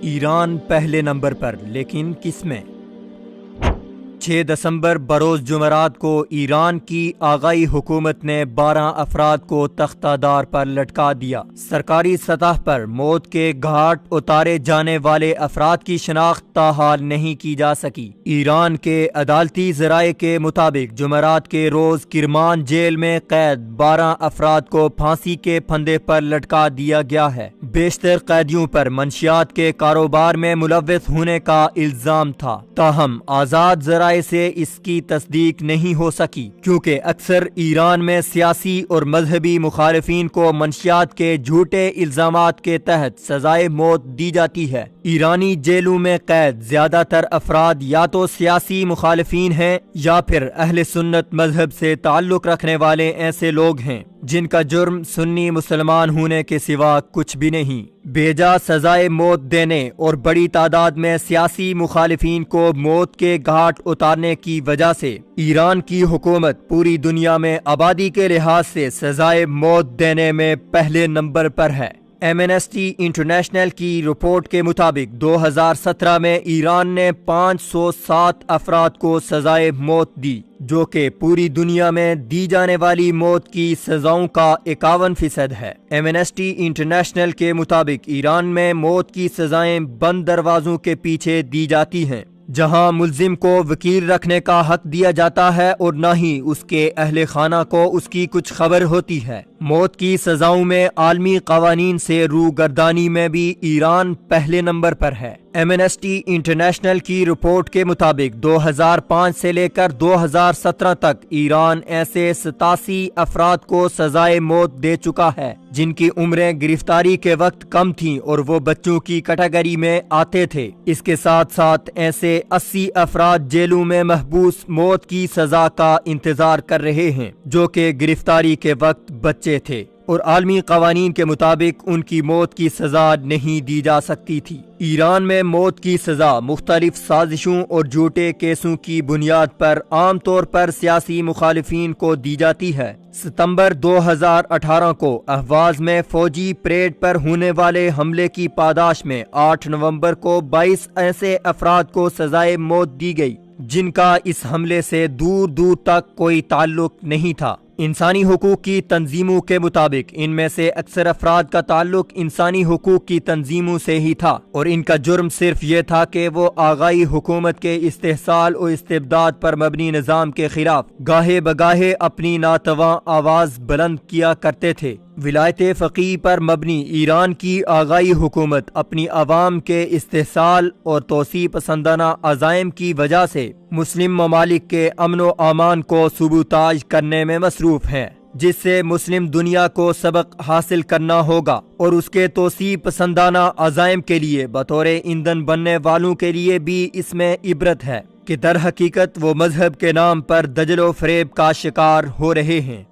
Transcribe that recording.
ایران پہلے نمبر پر، لیکن کس میں؟ 6 دسمبر بروز جمعرات کو ایران کی آغائی حکومت نے 12 افراد کو تختہ دار پر لٹکا دیا۔ سرکاری سطح پر موت کے گھاٹ اتارے جانے والے افراد کی شناخت تاحال نہیں کی جا سکی۔ ایران کے عدالتی ذرائع کے مطابق جمعرات کے روز کرمان جیل میں قید 12 افراد کو پھانسی کے پھندے پر لٹکا دیا گیا ہے۔ بیشتر قیدیوں پر منشیات کے کاروبار میں ملوث ہونے کا الزام تھا، تاہم آزاد ذرائع سے اس کی تصدیق نہیں ہو سکی، کیونکہ اکثر ایران میں سیاسی اور مذہبی مخالفین کو منشیات کے جھوٹے الزامات کے تحت سزائے موت دی جاتی ہے۔ ایرانی جیلوں میں قید زیادہ تر افراد یا تو سیاسی مخالفین ہیں یا پھر اہل سنت مذہب سے تعلق رکھنے والے ایسے لوگ ہیں جن کا جرم سنی مسلمان ہونے کے سوا کچھ بھی نہیں۔ بیجا سزائے موت دینے اور بڑی تعداد میں سیاسی مخالفین کو موت کے گھاٹ اتارنے کی وجہ سے ایران کی حکومت پوری دنیا میں آبادی کے لحاظ سے سزائے موت دینے میں پہلے نمبر پر ہے۔ ایمنسٹی انٹرنیشنل کی رپورٹ کے مطابق 2017 میں ایران نے 507 افراد کو سزائے موت دی، جو کہ پوری دنیا میں دی جانے والی موت کی سزاؤں کا 51% ہے۔ ایمنسٹی انٹرنیشنل کے مطابق ایران میں موت کی سزائیں بند دروازوں کے پیچھے دی جاتی ہیں، جہاں ملزم کو وکیل رکھنے کا حق دیا جاتا ہے اور نہ ہی اس کے اہل خانہ کو اس کی کچھ خبر ہوتی ہے۔ موت کی سزاؤں میں عالمی قوانین سے روگردانی میں بھی ایران پہلے نمبر پر ہے۔ ایمنسٹی انٹرنیشنل کی رپورٹ کے مطابق 2005 سے لے کر 2017 تک ایران ایسے 87 افراد کو سزائے موت دے چکا ہے جن کی عمریں گرفتاری کے وقت کم تھیں اور وہ بچوں کی کیٹیگری میں آتے تھے۔ اس کے ساتھ ساتھ ایسے 80 افراد جیلوں میں محبوس موت کی سزا کا انتظار کر رہے ہیں جو کہ گرفتاری کے وقت بچے تھے اور عالمی قوانین کے مطابق ان کی موت کی سزا نہیں دی جا سکتی تھی۔ ایران میں موت کی سزا مختلف سازشوں اور جھوٹے کیسوں کی بنیاد پر عام طور پر سیاسی مخالفین کو دی جاتی ہے۔ ستمبر 2018 کو اہواز میں فوجی پریڈ پر ہونے والے حملے کی پاداش میں 8 نومبر کو 22 ایسے افراد کو سزائے موت دی گئی جن کا اس حملے سے دور دور تک کوئی تعلق نہیں تھا۔ انسانی حقوق کی تنظیموں کے مطابق ان میں سے اکثر افراد کا تعلق انسانی حقوق کی تنظیموں سے ہی تھا اور ان کا جرم صرف یہ تھا کہ وہ آغائی حکومت کے استحصال اور استبداد پر مبنی نظام کے خلاف گاہے بگاہے اپنی ناتواں آواز بلند کیا کرتے تھے۔ ولایت فقیہ پر مبنی ایران کی آغائی حکومت اپنی عوام کے استحصال اور توسیع پسندانہ عزائم کی وجہ سے مسلم ممالک کے امن و امان کو سبوتاژ کرنے میں مصروف ہیں، جس سے مسلم دنیا کو سبق حاصل کرنا ہوگا اور اس کے توسیع پسندانہ عزائم کے لیے بطور ایندھن بننے والوں کے لیے بھی اس میں عبرت ہے کہ در حقیقت وہ مذہب کے نام پر دجل و فریب کا شکار ہو رہے ہیں۔